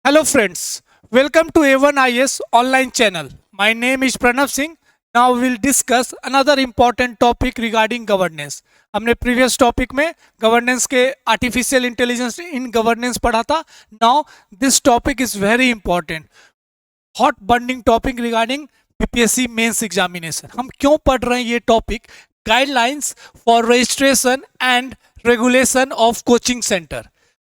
Hello friends, welcome to A1IS online channel. My name is Pranav Singh. Now we will discuss another important topic regarding governance. हमने previous topic में governance के artificial intelligence in governance पढ़ा था. Now this topic is very important. Hot burning topic regarding BPSC mains examination. हम क्यों पढ़ रहे हैं ये topic? Guidelines for registration and regulation of coaching center.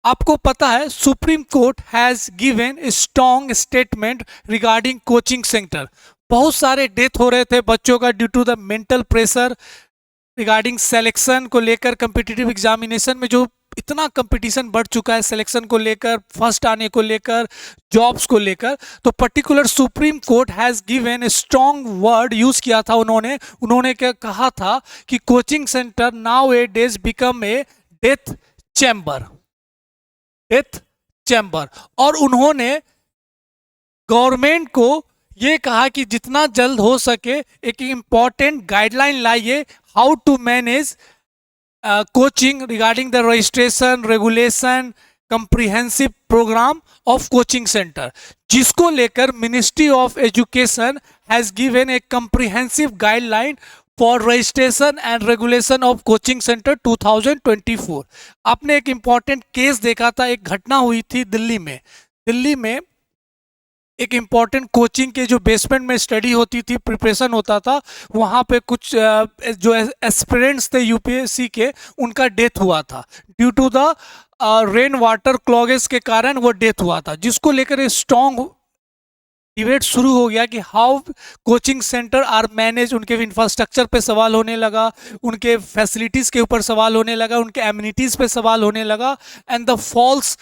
आपको पता है supreme court has given a strong statement regarding coaching centre. बहुत सारे डेथ हो रहे थे बच्चों का due to the mental pressure regarding selection को लेकर. कम्पिटिटिव एग्जामिनेशन में जो इतना कंपटीशन बढ़ चुका है सिलेक्शन को लेकर, फर्स्ट आने को लेकर, जॉब्स को लेकर, तो particular supreme court has given a strong word use किया था. उन्होंने क्या कहा था कि coaching centre now A days become a death chamber. और उन्होंने गवर्नमेंट को ये कहा कि जितना जल्द हो सके एक इंपॉर्टेंट गाइडलाइन लाइए how to manage coaching regarding the registration, regulation, comprehensive programme of coaching centre, जिसको लेकर ministry of education has given a comprehensive guideline for registration and regulation of coaching centre 2024. आपने एक इंपॉर्टेंट केस देखा था, एक घटना हुई थी दिल्ली में एक इंपॉर्टेंट कोचिंग के जो बेसमेंट में स्टडी होती थी, प्रिपरेशन होता था, वहाँ पे कुछ जो एस्पिरेंट्स थे यूपीएससी के, उनका डेथ हुआ था due to the rain water clogging के कारण वो डेथ हुआ था, जिसको लेकर स्ट्रॉन्ग डिबेट शुरू हो गया कि how coaching centre are manage. उनके इंफ्रास्ट्रक्चर पे सवाल होने लगा, उनके फैसिलिटीज़ के ऊपर सवाल होने लगा, उनके एमिनिटीज़ पे सवाल होने लगा, and the false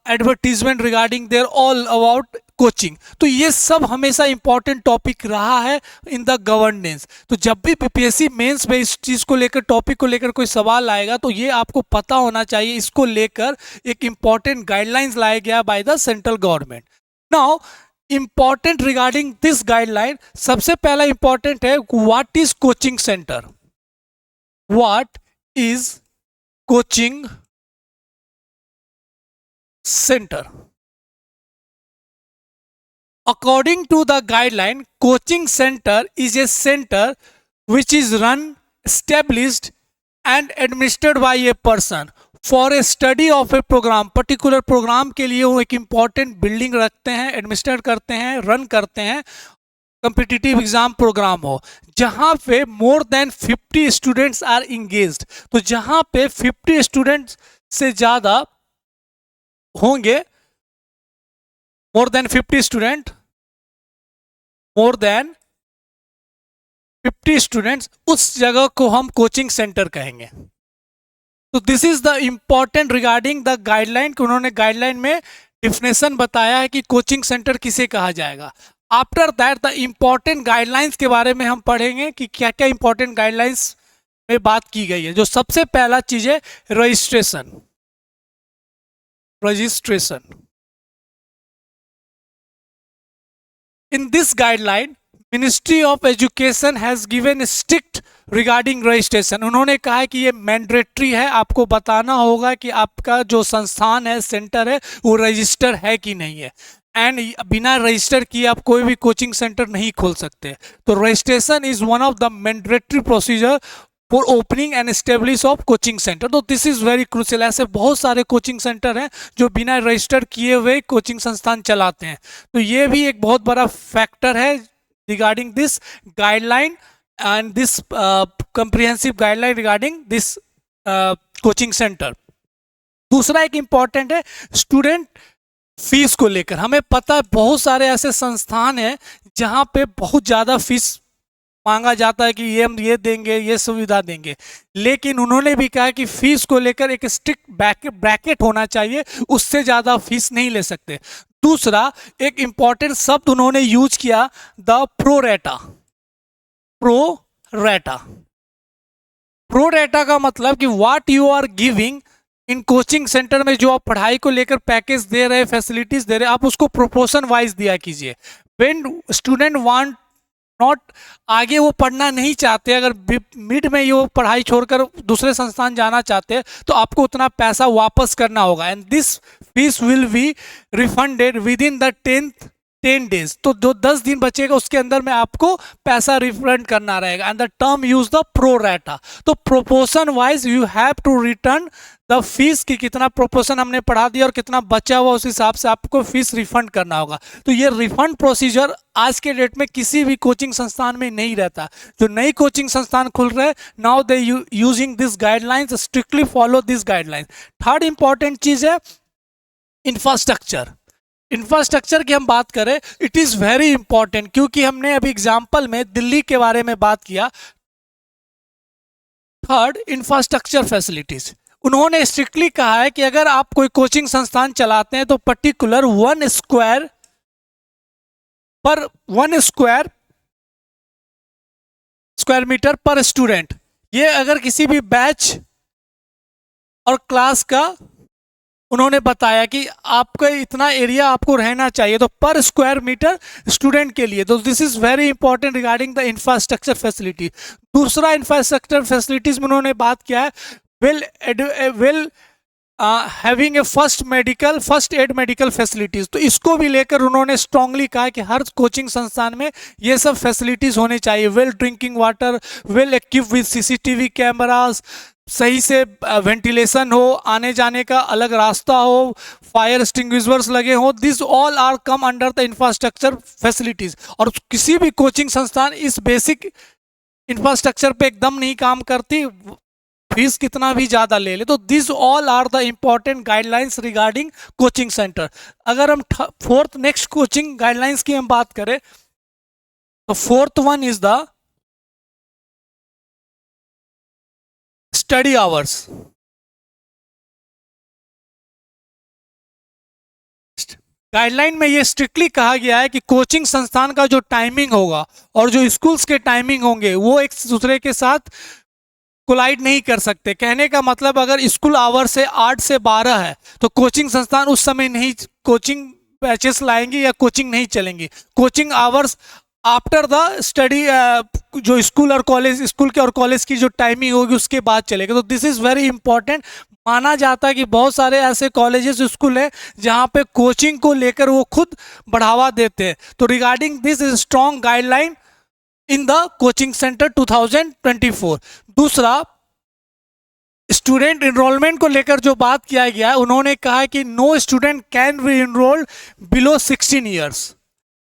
advertisement regarding their all about coaching. तो ये सब हमेशा इंपॉर्टेंट टॉपिक रहा है इन द गवर्नेंस. तो जब भी बीपीएससी मेंस में इस चीज़ को लेकर, टॉपिक को लेकर कोई सवाल आएगा तो ये आपको पता होना चाहिए. इसको लेकर एक इंपॉर्टेंट गाइडलाइंस लाया गया by the central government. Now important regarding this guideline, सबसे पहला इंपॉर्टेंट है what is coaching centre. What is coaching centre? According to the guideline, coaching center is a center which is run, established and administered by a person for a study of a program. Particular program के लिए वो एक important building रखते हैं, administer करते हैं, run करते हैं. कम्पिटिटिव एग्जाम प्रोग्राम हो जहाँ पे more than 50 students are engaged. तो जहाँ पे 50 स्टूडेंट्स से ज़्यादा होंगे, मोर देन 50 स्टूडेंट्स, उस जगह को हम कोचिंग सेंटर कहेंगे. तो this is the important regarding the guideline. उन्होंने गाइडलाइन में डिफिनेशन बताया है कि कोचिंग सेंटर किसे कहा जाएगा. After that the important guidelines के बारे में हम पढ़ेंगे कि क्या क्या इंपॉर्टेंट गाइडलाइंस में बात की गई है. जो सबसे पहला चीज है registration. In this guideline, Ministry of Education has given strict regarding registration. उन्होंने कहा है कि ये मैंडेटरी है, आपको बताना होगा कि आपका जो संस्थान है, सेंटर है, वो रजिस्टर है कि नहीं है. एंड बिना रजिस्टर किए आप कोई भी कोचिंग सेंटर नहीं खोल सकते. तो registration is one of the mandatory procedure for opening and establish of coaching centre. तो दिस इज वेरी क्रूशियल. ऐसे बहुत सारे कोचिंग सेंटर हैं जो बिना रजिस्टर किए हुए कोचिंग संस्थान चलाते हैं. तो ये भी एक बहुत बड़ा फैक्टर है regarding this guideline and this comprehensive guideline regarding this coaching centre. दूसरा एक इंपॉर्टेंट है स्टूडेंट फीस को लेकर. हमें पता है बहुत सारे ऐसे संस्थान हैं जहाँ पे बहुत ज़्यादा फीस मांगा जाता है कि ये हम ये देंगे, ये सुविधा देंगे, लेकिन उन्होंने भी कहा कि फीस को लेकर एक स्ट्रिक्ट ब्रैकेट होना चाहिए, उससे ज़्यादा फीस नहीं ले सकते. दूसरा एक इंपॉर्टेंट शब्द उन्होंने यूज किया, द प्रोरेटा. प्रोरेटा का मतलब कि what you are giving in coaching centre में, जो आप पढ़ाई को लेकर पैकेज दे रहे, फैसिलिटीज दे रहे, आप उसको प्रोपोर्शन वाइज दिया कीजिए. व्हेन स्टूडेंट वांट नॉट, आगे वो पढ़ना नहीं चाहते, अगर मिड में ये वो पढ़ाई छोड़कर दूसरे संस्थान जाना चाहते हैं तो आपको उतना पैसा वापस करना होगा, and this fees will be refunded with in the 10 days. तो जो 10 दिन बचेगा उसके अंदर में आपको पैसा रिफंड करना रहेगा, and the term use the pro rata. तो proportion wise you have to return the fees की कितना प्रोपोर्शन हमने पढ़ा दिया और कितना बचा हुआ उस हिसाब से आपको फीस रिफंड करना होगा। तो ये रिफंड प्रोसीजर आज के डेट में किसी भी कोचिंग संस्थान में नहीं रहता। जो नई कोचिंग संस्थान खुल रहे हैं, now they using this guidelines, strictly follow this guidelines. Third important चीज है इंफ्रास्ट्रक्चर। इंफ्रास्ट्रक्चर की हम बात करें, इट इज वेरी इंपॉर्टेंट, क्योंकि हमने अभी एग्जाम्पल में दिल्ली के बारे में बात किया। Third, infrastructure facilities. उन्होंने स्ट्रिक्टली कहा है कि अगर आप कोई कोचिंग संस्थान चलाते हैं तो पर्टिकुलर 1 स्क्वायर मीटर पर स्टूडेंट, ये अगर किसी भी बैच और क्लास का उन्होंने बताया कि आपका इतना एरिया आपको रहना चाहिए, तो पर स्क्वायर मीटर स्टूडेंट के लिए। तो this is very important regarding the infrastructure facility. दूसरा इंफ्रास्ट्रक्चर फैसिलिटीज में उन्होंने बात किया है well having a first aid medical facilities. तो इसको भी लेकर उन्होंने स्ट्रांगली कहा कि हर कोचिंग संस्थान में ये सब फैसिलिटीज होने चाहिए। Well drinking water, well equipped with CCTV cameras, सही से वेंटिलेशन हो, आने जाने का अलग रास्ता हो, फायर एक्सटिंग्विशर्स लगे हो, this all are come under the infrastructure facilities. और किसी भी कोचिंग संस्थान इस बेसिक इंफ्रास्ट्रक्चर पे एकदम नहीं काम करती, फीस कितना भी ज्यादा ले ले। तो this all are the important guidelines regarding coaching centre. अगर हम फोर्थ नेक्स्ट कोचिंग गाइडलाइंस की हम बात करें तो fourth one is the study hours. Guideline में ये स्ट्रिक्टली कहा गया है कि कोचिंग संस्थान का जो टाइमिंग होगा और जो स्कूल्स के टाइमिंग होंगे वो एक दूसरे के साथ कोलाइड नहीं कर सकते। कहने का मतलब अगर स्कूल आवर से 8 से 12 है तो कोचिंग संस्थान उस समय नहीं कोचिंग बैचेस लाएंगे या कोचिंग नहीं चलेंगी। Coaching hours after the study, जो स्कूल और कॉलेज, स्कूल के और कॉलेज की जो टाइमिंग होगी उसके बाद चलेगा। तो दिस इज वेरी इंपॉर्टेंट। माना जाता है कि बहुत सारे ऐसे कॉलेजेस स्कूल है जहां पे कोचिंग को लेकर वो खुद बढ़ावा देते हैं। तो regarding this is strong guideline in the coaching centre 2024। दूसरा, स्टूडेंट इनरोलमेंट को लेकर जो बात किया गया है, उन्होंने कहा कि no student can be enrolled below 16 years.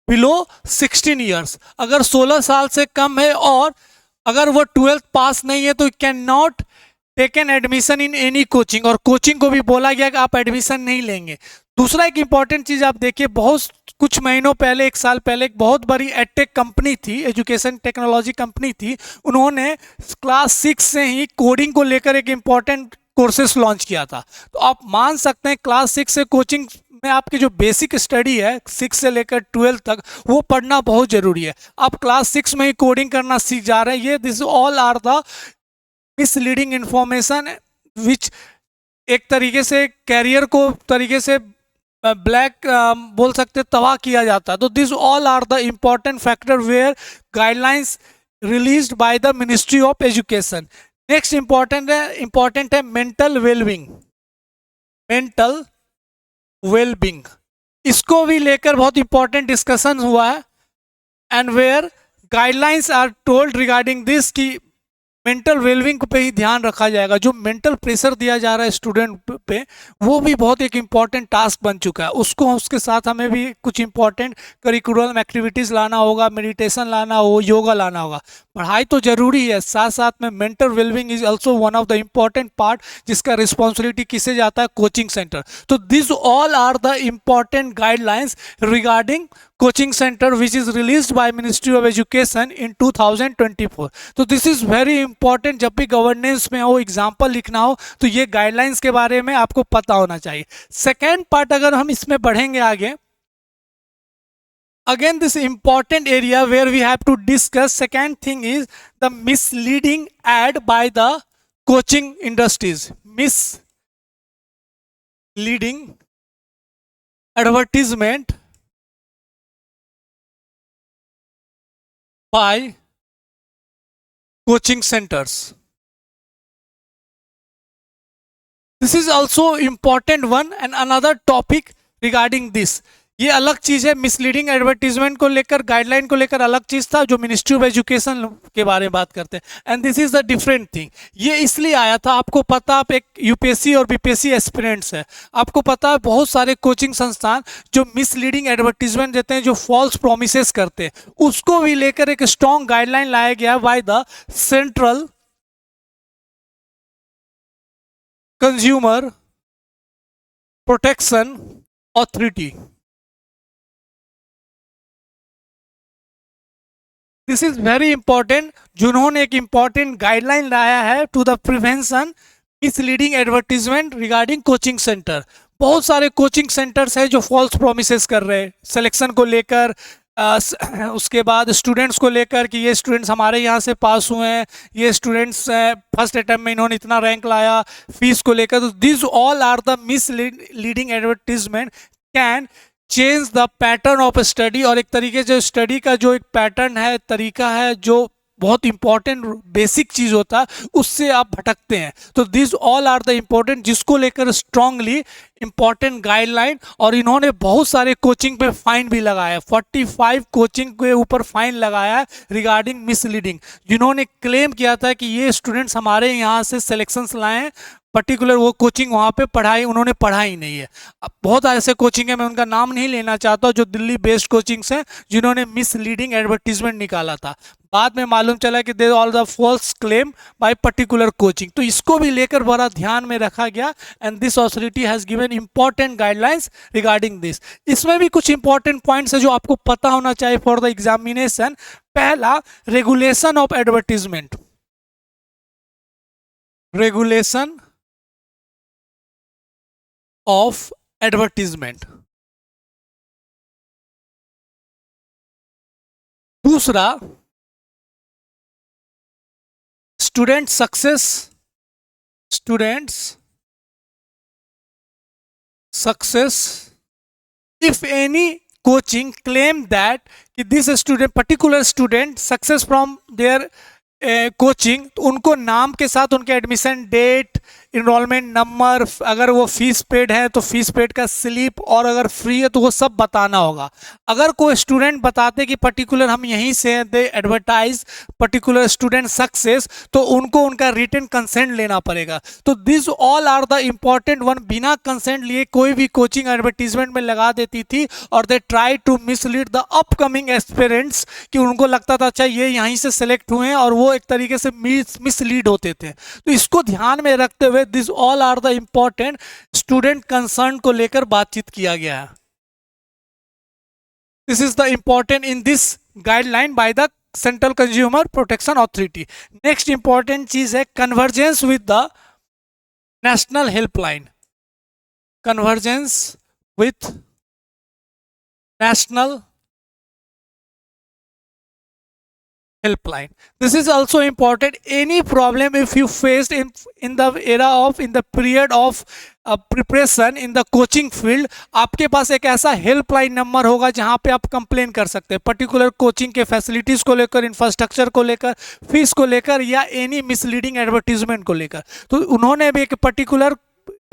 Below 16 years, अगर 16 साल से कम है और अगर वो 12th पास नहीं है तो can not taken admission in any coaching. और कोचिंग को भी बोला गया कि आप एडमिशन नहीं लेंगे। दूसरा एक इंपॉर्टेंट चीज आप देखिए, बहुत कुछ महीनों पहले, एक साल पहले, एक बहुत बड़ी एडटेक कंपनी थी, एजुकेशन टेक्नोलॉजी कंपनी थी, उन्होंने क्लास 6 से ही कोडिंग को लेकर एक इंपॉर्टेंट कोर्सेस लॉन्च किया था। तो आप मान सकते हैं क्लास 6 से कोचिंग में आपकी जो बेसिक स्टडी है 6 से लेकर 12 तक वो पढ़ना बहुत जरूरी है। आप क्लास 6 में ही कोडिंग करना सीख जा रहे हैं, ये this all are the misleading information which एक तरीके से कैरियर को तरीके से ब्लैक बोल सकते तबाह किया जाता है। तो this all are the important factor where guidelines released by the ministry of education. Next important है मेंटल वेलबिंग। मेंटल वेलबिंग, इसको भी लेकर बहुत इंपॉर्टेंट डिस्कशन हुआ है, and where guidelines are told regarding this कि मेंटल वेलबिंग पे ही ध्यान रखा जाएगा। जो मेंटल प्रेशर दिया जा रहा है स्टूडेंट पे, वो भी बहुत एक इम्पॉर्टेंट टास्क बन चुका है। उसको उसके साथ हमें भी कुछ इंपॉर्टेंट करिकुलम एक्टिविटीज़ लाना होगा, मेडिटेशन लाना हो, योगा लाना होगा। पढ़ाई तो जरूरी है, साथ साथ में mental wellbeing is also one of the important part, जिसका रिस्पॉन्सिबिलिटी किसे जाता है, कोचिंग सेंटर। तो this all are the important guidelines regarding coaching centre which is released by ministry of education in 2024। तो दिस इज वेरी इंपॉर्टेंट। जब भी governance में हो, एग्जाम्पल लिखना हो, तो ये गाइडलाइंस के बारे में आपको पता होना चाहिए। सेकेंड पार्ट अगर हम इसमें बढ़ेंगे आगे, again this important area where we have to discuss, second thing is the misleading ad by the coaching industries. Misleading advertisement by coaching centers. This is also important one and another topic regarding this. ये अलग चीज है, misleading advertisement को लेकर, guideline को लेकर अलग चीज था जो मिनिस्ट्री ऑफ एजुकेशन के बारे में बात करते हैं, and this is the different thing. ये इसलिए आया था, आपको पता, आप एक यूपीएससी और बीपीएससी एस्पिरेंट्स है, आपको पता है बहुत सारे कोचिंग संस्थान जो मिसलीडिंग एडवर्टीजमेंट देते हैं, जो फॉल्स प्रोमिसेस करते हैं, उसको भी लेकर एक स्ट्रॉन्ग गाइडलाइन लाया गया by the central consumer protection authority. This is very important, जिन्होंने एक इंपॉर्टेंट गाइडलाइन लाया है to the prevention misleading advertisement regarding coaching centre. बहुत सारे कोचिंग सेंटर्स हैं जो फॉल्स प्रोमिसेस कर रहे हैं सिलेक्शन को लेकर, उसके बाद स्टूडेंट्स को लेकर कि ये स्टूडेंट्स हमारे यहाँ से पास हुए हैं, ये स्टूडेंट्स फर्स्ट अटेम्प्ट में इन्होंने इतना रैंक लाया, फीस को लेकर. तो this all are the misleading advertisement can change the pattern of study. और एक तरीके से स्टडी का जो एक पैटर्न है, तरीका है, जो बहुत इंपॉर्टेंट बेसिक चीज होता है, उससे आप भटकते हैं. तो this all are the important, जिसको लेकर स्ट्रांगली इंपॉर्टेंट गाइडलाइन. और इन्होंने बहुत सारे कोचिंग पे फाइन भी लगाया, 45 कोचिंग के ऊपर फाइन लगाया है रिगार्डिंग मिसलीडिंग, जिन्होंने क्लेम किया था कि ये स्टूडेंट्स हमारे यहाँ से सिलेक्शंस लाए, पर्टिकुलर वो कोचिंग वहाँ पे पढ़ाई उन्होंने पढ़ाई नहीं है. अब बहुत ऐसे कोचिंग है, मैं उनका नाम नहीं लेना चाहता, जो दिल्ली बेस्ड कोचिंग्स हैं जिन्होंने मिसलीडिंग एडवर्टीजमेंट निकाला था. बाद में मालूम चला कि they all the false claim by particular coaching. तो इसको भी लेकर बड़ा ध्यान में रखा गया, and this authority has given important guidelines regarding this. इसमें भी कुछ इंपॉर्टेंट पॉइंट्स है जो आपको पता होना चाहिए फॉर द एग्जामिनेशन. पहला, regulation of advertisement. Regulation of advertisement. दूसरा, student success if any coaching claim that this student, particular student success from their coaching, तो उनको नाम के साथ उनके एडमिशन डेट, इनरोलमेंट नंबर, अगर वो फीस पेड है तो फीस पेड का स्लिप, और अगर फ्री है तो वो सब बताना होगा. अगर कोई स्टूडेंट बताते कि पर्टिकुलर हम यहीं से हैं, they advertise particular student success, तो उनको उनका रिटन कंसेंट लेना पड़ेगा. तो this all are the important one. बिना कंसेंट लिए कोई भी कोचिंग एडवर्टीजमेंट में लगा देती थी, और they try to mislead the upcoming aspirants, कि उनको लगता था अच्छा ये यहीं से सेलेक्ट हुए हैं, और वो एक तरीके से मिसलीड होते थे. तो इसको ध्यान में रखते हुए this all are the important student concern को लेकर बातचीत किया गया है. This is the important in this guideline by the central consumer protection authority. Next important चीज है convergence with the national helpline. Convergence with national helpline. This is also important. Any problem if you faced in the era of in the period of preparation in the coaching field, आपके पास एक ऐसा helpline number होगा जहां पे आप complain कर सकते हैं पर्टिकुलर कोचिंग के फैसिलिटीज़ को लेकर, इंफ्रास्ट्रक्चर को लेकर, फीस को लेकर, या एनी मिसलीडिंग एडवर्टीजमेंट को लेकर. तो उन्होंने भी एक पर्टिकुलर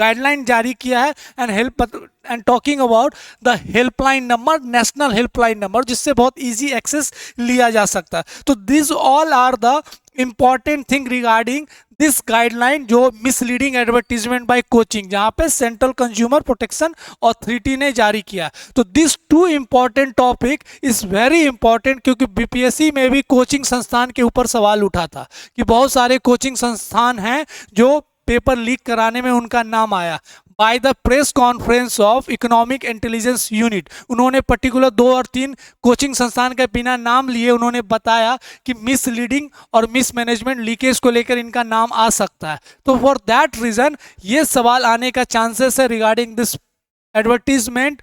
गाइडलाइन जारी किया है, and help and talking about the helpline number, national helpline number, जिससे बहुत इजी एक्सेस लिया जा सकता है. तो this all are the important thing regarding this guideline, जो मिसलीडिंग एडवर्टीजमेंट बाय कोचिंग, जहां पे सेंट्रल कंज्यूमर प्रोटेक्शन ऑथोरिटी ने जारी किया. तो this two important topic is very important, क्योंकि बीपीएससी में भी कोचिंग संस्थान के ऊपर सवाल उठा था कि बहुत सारे कोचिंग संस्थान हैं जो पेपर लीक कराने में उनका नाम आया. By the press conference of economic intelligence unit, उन्होंने पर्टिकुलर 2 और 3 कोचिंग संस्थान के बिना नाम लिए उन्होंने बताया कि मिसलीडिंग और मिसमैनेजमेंट लीकेज को लेकर इनका नाम आ सकता है. तो फॉर दैट रीजन ये सवाल आने का चांसेस है रिगार्डिंग दिस एडवर्टीजमेंट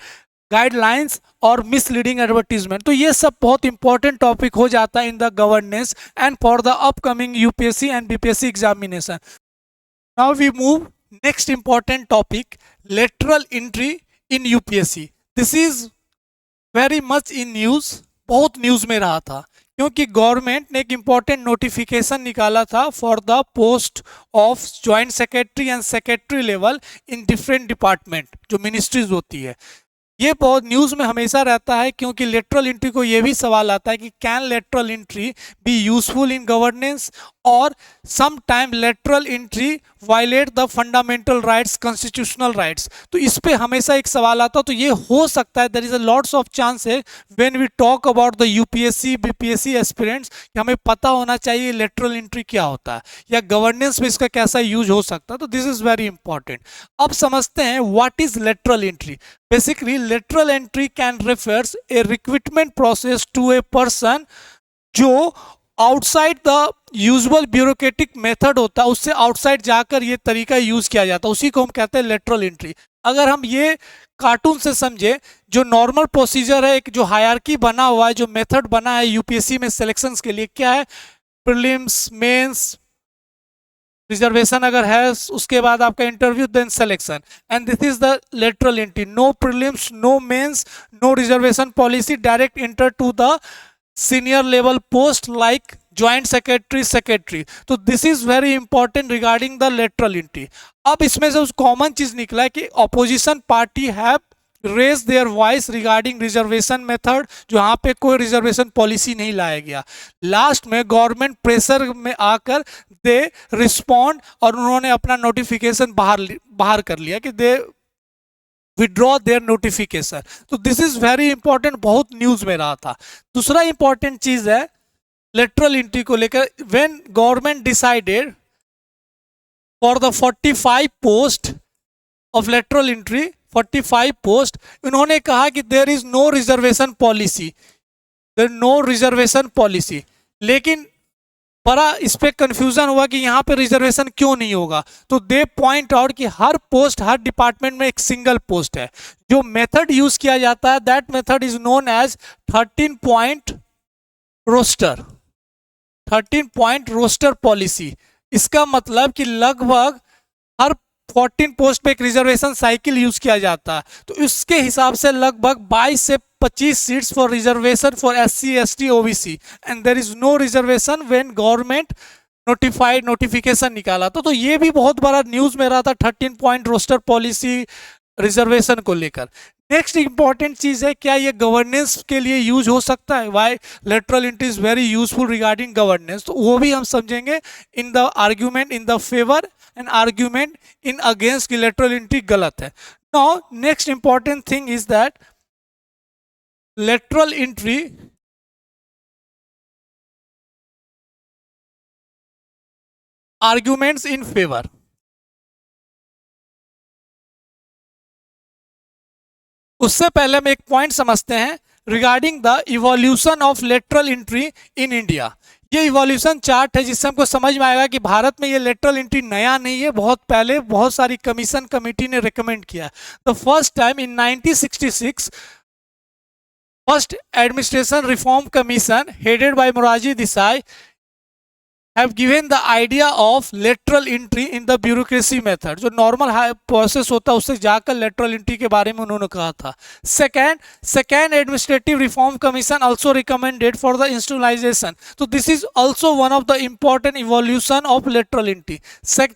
गाइडलाइंस और मिसलीडिंग एडवर्टीजमेंट. तो ये सब बहुत इंपॉर्टेंट टॉपिक हो जाता है in the governance and for the upcoming UPSC and BPSC examination. Now we move next important topic, lateral entry in UPSC. This is very much in news. बहुत news में रहा था, क्योंकि गवर्नमेंट ने एक इम्पॉर्टेंट नोटिफिकेशन निकाला था for the post of joint secretary and secretary level in different department, जो मिनिस्ट्रीज होती है। ये बहुत न्यूज़ में हमेशा रहता है, क्योंकि लेटरल एंट्री को ये भी सवाल आता है कि can lateral entry be useful in governance, और some time lateral entry violate the fundamental rights, constitutional rights. तो इस पे हमेशा एक सवाल आता है। तो ये हो सकता है, there is a lots of chances when we talk about the UPSC BPSC aspirants, कि हमें पता होना चाहिए लेटरल एंट्री क्या होता है या गवर्नेंस में इसका कैसा यूज हो सकता है। तो दिस इज वेरी इंपॉर्टेंट। अब समझते हैं what is lateral entry. Basically, lateral entry can refers a recruitment process to a person जो outside the usual bureaucratic method होता है, उससे आउटसाइड जाकर ये तरीका यूज किया जाता है, उसी को हम कहते हैं लेटरल एंट्री। अगर हम ये कार्टून से समझे, जो नॉर्मल प्रोसीजर है, एक जो हायरार्की बना हुआ है, जो मेथड बना है यूपीएससी में सिलेक्शंस के लिए, क्या है, प्रीलिम्स, मेंस, रिजर्वेशन अगर है, उसके बाद आपका interview, then selection, and this is the lateral entry. No prelims, no mains, no reservation policy, direct enter to the senior level post like joint secretary, secretary. तो this is very important regarding the lateral entry. अब इसमें से common चीज निकला है कि opposition party have raise their voice regarding reservation method, जो यहाँ पे कोई रिजर्वेशन पॉलिसी नहीं लाया गया। लास्ट में गवर्नमेंट प्रेशर में आकर दे रिस्पॉन्ड, और उन्होंने अपना नोटिफिकेशन बाहर कर लिया कि दे विड्रॉ देयर नोटिफिकेशन। तो दिस इज वेरी इंपॉर्टेंट, बहुत न्यूज में रहा था। दूसरा इंपॉर्टेंट चीज है लेटरल एंट्री को लेकर, when government decided for the 45 post of lateral entry, 45 post, इन्होंने कहा कि there is no reservation policy, there no reservation policy. लेकिन बड़ा इस पे कंफ्यूजन हुआ कि यहाँ पे रिजर्वेशन क्यों नहीं होगा। तो दे पॉइंट आउट कि हर पोस्ट, हर डिपार्टमेंट में एक सिंगल पोस्ट है। जो मेथड यूज किया जाता है, that method is known as 13 point roster, 13 point roster policy. इसका मतलब कि लगभग हर 14 पोस्ट पे एक रिजर्वेशन साइकिल यूज किया जाता है। तो इसके हिसाब से लगभग 22 से 25 seats for reservation for SC ST OBC, and there is no reservation when government notification निकाला। तो ये भी बहुत बड़ा न्यूज में रहा था, 13 पॉइंट रोस्टर पॉलिसी रिजर्वेशन को लेकर। नेक्स्ट इंपॉर्टेंट चीज है, क्या ये गवर्नेंस के लिए यूज हो सकता है, why lateral entry is very useful regarding governance. तो वो भी हम समझेंगे in the argument in the favour and argument in against की लेटरल एंट्री गलत है। Now next important thing is that lateral entry arguments in favour. उससे पहले हम एक पॉइंट समझते हैं regarding the evolution of lateral entry in India. ये इवोल्यूशन चार्ट है, जिससे हमको समझ में आएगा कि भारत में ये लेटरल एंट्री नया नहीं है, बहुत पहले बहुत सारी कमीशन कमेटी ने रिकमेंड किया। The first time in 1966 first administration reform commission headed by Morarji Desai have given the idea of lateral entry in the bureaucracy method। जो नॉर्मल प्रोसेस होता है उससे जाकर लेटरल एंट्री के बारे में उन्होंने कहा था। Second administrative reform commission also recommended for the institutionalization। तो this is also one of the important evolution of lateral entry।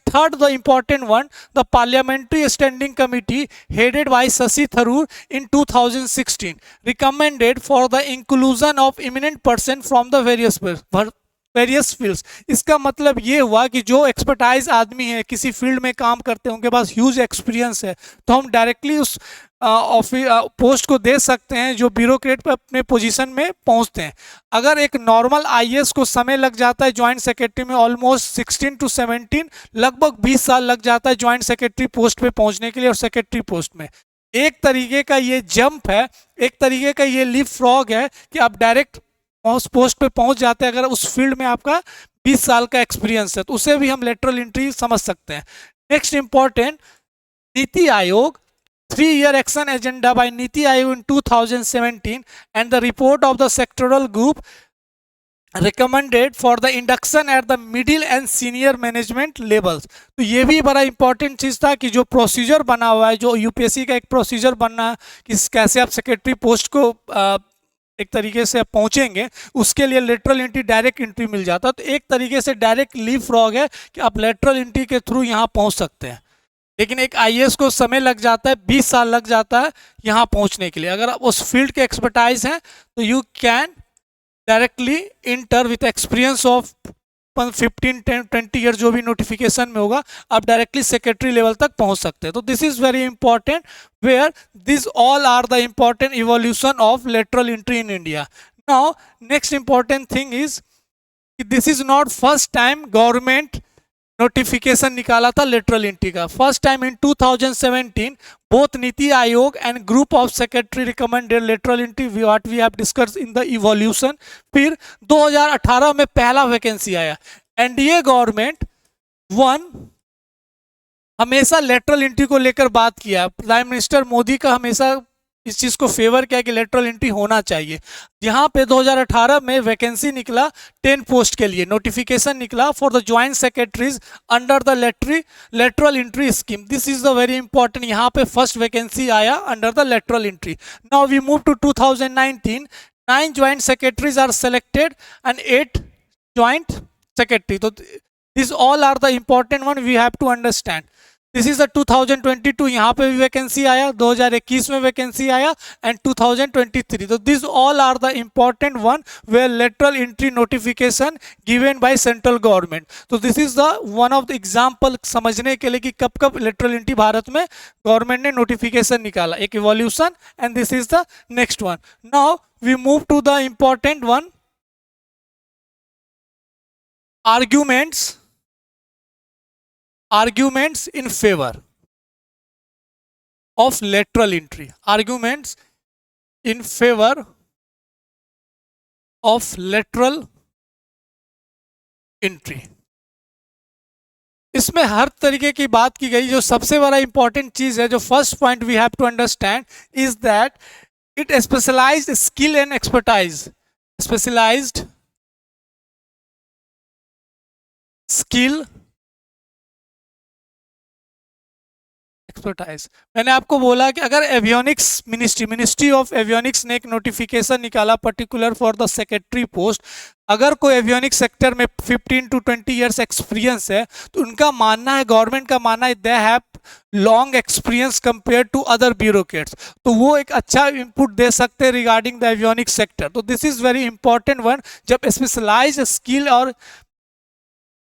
Third, the important one, the parliamentary standing committee headed by Shashi Tharoor in 2016 recommended for the inclusion of eminent person from the various fields. इसका मतलब ये हुआ कि जो expertise आदमी है, किसी field में काम करते हैं, उनके पास ह्यूज एक्सपीरियंस है, तो हम डायरेक्टली उस पोस्ट को दे सकते हैं जो ब्यूरोक्रेट पर अपने पोजीशन में पहुंचते हैं। अगर एक नॉर्मल आईएएस को समय लग जाता है ज्वाइंट सेक्रेटरी में ऑलमोस्ट 16 to 17, लगभग 20 साल लग जाता है ज्वाइंट सेक्रेटरी पोस्ट पे पहुंचने के लिए और सेक्रेटरी पोस्ट में। एक तरीके का ये जंप है, एक तरीके का ये लीप फ्रॉग है कि आप डायरेक्ट उस पोस्ट पे पहुंच जाते हैं अगर उस फील्ड में आपका 20 साल का एक्सपीरियंस है, तो उसे भी हम लेटरल एंट्री समझ सकते हैं। Next important, NITI Aayog 3-year action agenda bye NITI Aayog in 2017 and the report of the sectoral group recommended for the induction at the middle and senior management levels. तो ये भी बड़ा इंपॉर्टेंट चीज़ था कि जो प्रोसीजर बना हुआ है, जो यूपीएससी का एक प्रोसीजर बनना कि कैसे आप सेक्रेटरी पोस्ट को एक तरीके से आप पहुंचेंगे, उसके लिए लेटरल एंट्री डायरेक्ट एंट्री मिल जाता है। तो एक तरीके से डायरेक्ट लीप फ्रॉग है कि आप लेटरल एंट्री के थ्रू यहाँ पहुंच सकते हैं। लेकिन एक आईएएस को समय लग जाता है, 20 साल लग जाता है यहाँ पहुंचने के लिए। अगर आप उस फील्ड के एक्सपर्टाइज हैं तो you can directly inter with experience of 15-20 year जो भी नोटिफिकेशन में होगा, आप डायरेक्टली सेक्रेटरी लेवल तक पहुंच सकते हैं। तो this is very important, where this all are the important evolution of lateral entry in India. Now next important thing is, this is not first time government notification निकाला था lateral entry का। First time in 2017 both NITI Aayog and group of secretary recommended lateral entry, what we have discussed in the evolution. फिर 2018 में पहला vacancy आया। NDA government हमेशा lateral entry को लेकर बात किया। प्राइम मिनिस्टर मोदी का हमेशा इस चीज को फेवर किया कि लेटरल एंट्री होना चाहिए। यहाँ पे 2018 में वैकेंसी निकला 10 पोस्ट के लिए, नोटिफिकेशन निकला for the joint secretaries under the lateral entry scheme. This is the very important, यहाँ पे फर्स्ट वैकेंसी आया under the lateral entry. Now we move to 2019, 9 joint secretaries are selected and 8 joint secretary. तो this all are the important one we have to understand. This is the 2022, यहाँ पे भी vacancy आया, 2021 में vacancy आया and 2023। तो this all are the important one where lateral entry notification given by central government. तो this is the one of the example समझने के लिए कि कब कब लेटरल एंट्री भारत में गवर्नमेंट ने नोटिफिकेशन निकाला, एक evolution. And this is the next one. Now we move to the important one, arguments in favor of lateral entry. Arguments in favor of lateral entry. इसमें हर तरीके की बात की गई। जो सबसे बड़ा इंपॉर्टेंट चीज है, जो first point we have to understand is that it specialised skill and expertise. Specialised skill expertise. मैंने आपको बोला कि अगर एवियोनिक्स मिनिस्ट्री ऑफ एवियोनिक्स ने एक नोटिफिकेशन निकाला particular for the secretary post, अगर कोई एवियोनिक्स सेक्टर में 15 to 20 ईयर्स एक्सपीरियंस है तो उनका मानना है, गवर्नमेंट का मानना है, they have long experience compare to other bureaucrats, तो वो एक अच्छा इनपुट दे सकते हैं रिगार्डिंग द एवियोनिक्स सेक्टर। तो this is very important one, जब स्पेशलाइज स्किल और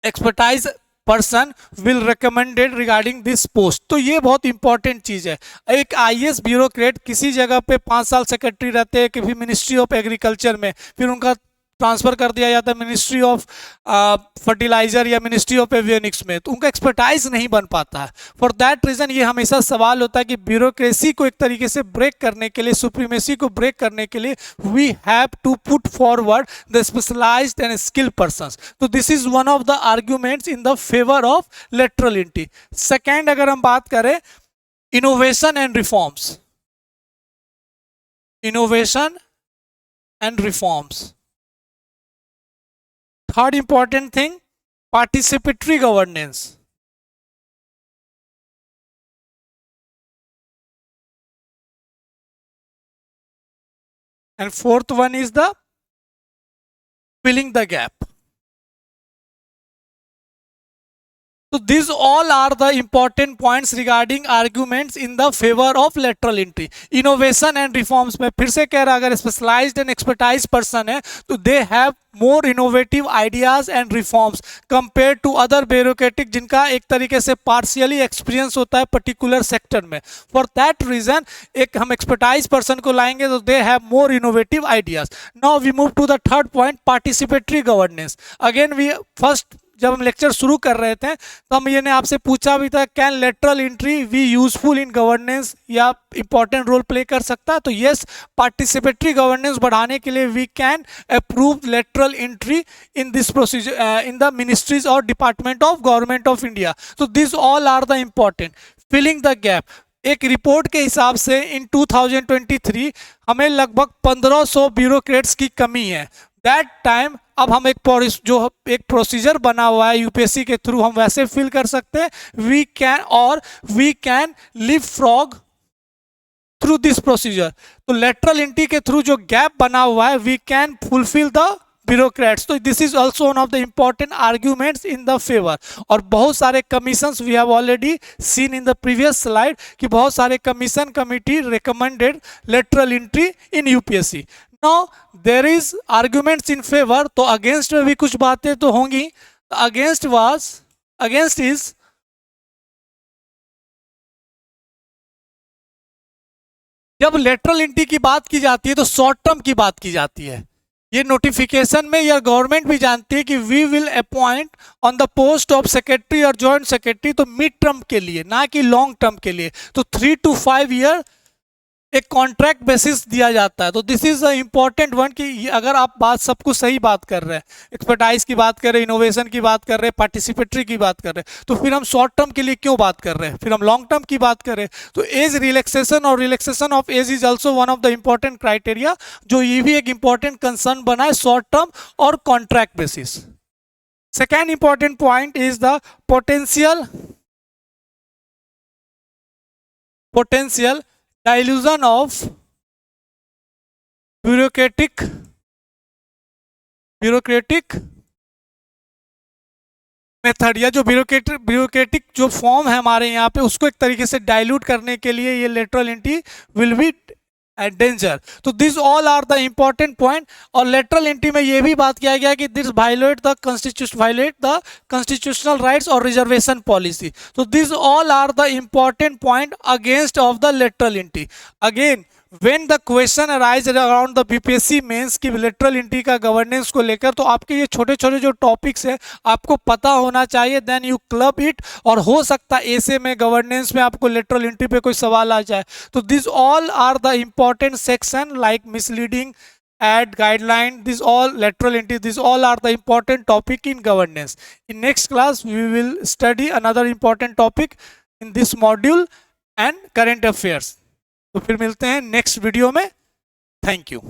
expertise person will recommended regarding this post. तो ये बहुत इंपॉर्टेंट चीज है। एक आईएएस ब्यूरोक्रेट किसी जगह पे 5 साल सेक्रेटरी रहते हैं, किसी मिनिस्ट्री ऑफ एग्रीकल्चर में, फिर उनका ट्रांसफर कर दिया जाता है मिनिस्ट्री ऑफ फर्टिलाइजर या मिनिस्ट्री ऑफ एवियोनिक्स में, तो उनका एक्सपर्टाइज नहीं बन पाता है। फॉर दैट रीजन ये हमेशा सवाल होता है कि ब्यूरोक्रेसी को एक तरीके से ब्रेक करने के लिए, सुप्रीमेसी को ब्रेक करने के लिए, we have to put forward the specialized and skilled persons. तो this is one of the arguments in the favour of lateral entry. Second, अगर हम बात करें innovation and reforms, innovation and reforms. Third important thing, participatory governance. And fourth one is the filling the gap. So these all are the important points regarding arguments in the favor of lateral entry. Innovation and reforms में फिर से कह रहा, अगर specialised and expertise person है तो they have more innovative ideas and reforms compare to other bureaucratic, जिनका एक तरीके से पार्शियली एक्सपीरियंस होता है पर्टिकुलर सेक्टर में। फॉर दैट रीजन एक हम एक्सपर्टाइज पर्सन को लाएंगे तो they have more innovative ideas. Now we move to the third point, participatory governance. Again we first जब हम लेक्चर शुरू कर रहे थे तो हम ये ने आपसे पूछा भी था, can lateral entry be useful in governance, या इंपॉर्टेंट रोल प्ले कर सकता है? तो यस, पार्टिसिपेटरी गवर्नेंस बढ़ाने के लिए we can approve lateral entry in this procedure in the ministries और department of government of India. तो this all are the important. Filling the gap, एक रिपोर्ट के हिसाब से इन 2023 हमें लगभग 1500 ब्यूरोक्रेट्स की कमी है। दैट टाइम अब हम एक प्रोसीजर बना हुआ है यूपीएससी के थ्रू, हम वैसे फिल कर सकते हैं। We can leapfrog through this procedure. तो लेटरल एंट्री के थ्रू जो गैप बना हुआ है, we can fulfil the bureaucrats. तो this is also one of the important arguments in the favour. और बहुत सारे commissions we have already seen in the previous slide कि बहुत सारे commission committee recommended lateral entry in UPSC. Now there is arguments in favour, तो against में भी कुछ बातें तो होंगी। अगेंस्ट इज जब लेटरल एंट्री की बात की जाती है तो शॉर्ट टर्म की बात की जाती है। ये नोटिफिकेशन में या गवर्नमेंट भी जानती है कि we will appoint on the post of secretary और जॉइंट सेक्रेटरी, तो मिड टर्म के लिए, ना कि लॉन्ग टर्म के लिए। तो 3 to 5 ईयर एक कॉन्ट्रैक्ट बेसिस दिया जाता है। तो this is a important one कि अगर आप बात सब कुछ सही बात कर रहे हैं, एक्सपर्टाइज की बात कर रहे हैं, इनोवेशन की बात कर रहे हैं, पार्टिसिपेटरी की बात कर रहे हैं, तो फिर हम शॉर्ट टर्म के लिए क्यों बात कर रहे हैं, फिर हम लॉन्ग टर्म की बात कर रहे हैं। तो एज रिलैक्सेशन और relaxation of age is also one of the important criteria, जो ये भी एक इंपॉर्टेंट कंसर्न बना है शॉर्ट टर्म और contract basis. Second important point is the potential dilution of bureaucratic method, या जो ब्यूरोक्रेटिक जो फॉर्म है हमारे यहाँ पे, उसको एक तरीके से डाइल्यूट करने के लिए ये lateral entry will be at danger. तो this all are the important point. और लेटरल एंट्री में ये भी बात किया गया कि this violate the constitutional rights और रिजर्वेशन पॉलिसी। तो this all are the important point against of the lateral entry. Again when the question arise around the BPSC mains की लेटरल एंट्री का गवर्नेंस को लेकर, तो आपके ये छोटे छोटे जो टॉपिक्स है आपको पता होना चाहिए, देन यू क्लब इट। और हो सकता है ऐसे में गवर्नेंस में आपको लेटरल एंट्री पे कोई सवाल आ जाए। तो this all are the important section like misleading ad guideline, this all lateral entry, this all are the important topic in governance. In next class we will study another important topic in this module and current affairs. तो फिर मिलते हैं next video में। Thank you.